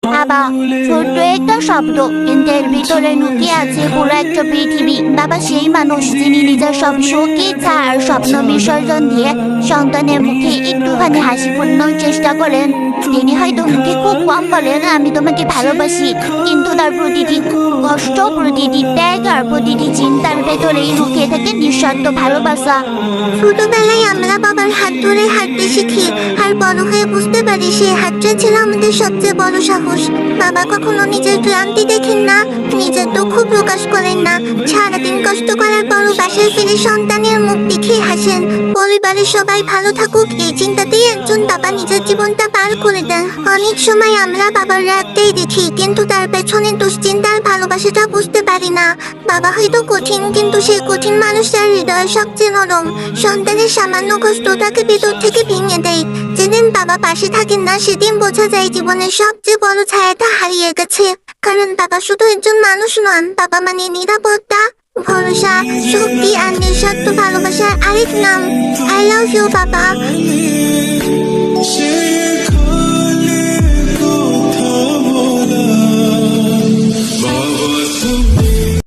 বাবা, ছোট্ট একটা শব্দ, কিন্তু এর ভিতরে লুকিয়ে আছে পুরো একটা পৃথিবী। বাবা সেই মানুষ যিনি নিজের সব সুখ, ইচ্ছা আর স্বপ্ন বিসর্জন দিয়ে সন্তানের মুখে একটুখানি হাসি ফোটানোর চেষ্টা করেন। তিনি হয়তো মুখে খুব কম বলেন আমি তোমাকে ভালোবাসি, কিন্তু তার প্রতিটি কষ্ট, প্রতিটি ত্যাগ আর প্রতিটি চিন্তার ভেতরেই লুকিয়ে থাকে নিঃস্বার্থ ভালোবাসা। ছোটবেলায় আমরা বাবার হাত ধরে হাঁটতে শিখি, আর বড় হয়ে বুঝতে পারি সেই হাতটা ছিল আমাদের সবচেয়ে বড় সাহস। বাবা কখনো নিজের ক্লান্তি দেখেন না, নিজের দুঃখ প্রকাশ করেন না। সারাদিন কষ্ট করার পরও বাসায় ফিরে সন্তানের মুখ দেখে হাসেন। পরিবারের সবাই ভালো থাকুক এই চিন্তাতেই একজন বাবা নিজের জীবনটা পার করে দেন। অনেক সময় আমরা বাবার রাগটাই দেখি, কিন্তু তার পেছনে দুশ্চিন্তার ভালোবাসাটা বুঝতে পারি না। বাবা হয়তো কঠিন, কিন্তু সেই কঠিন মানুষটার হৃদয় সবচেয়ে নরম। সন্তানের সামান্য কষ্ট তাকে ভিতর থেকে ভেঙে দেয়। যেদিন বাবা পাশে থাকেন না, সেদিন বোঝা যায় জীবনের সবচেয়ে বড় ছায়াটা হারিয়ে গেছে। কারণ বাবা শুধু একজন মানুষ নন, বাবা মানে নিরাপত্তা, ভরসা, শক্তি আর নিঃস্বার্থ ভালোবাসার আরেক নাম। আই লাভ ইউ বাবা।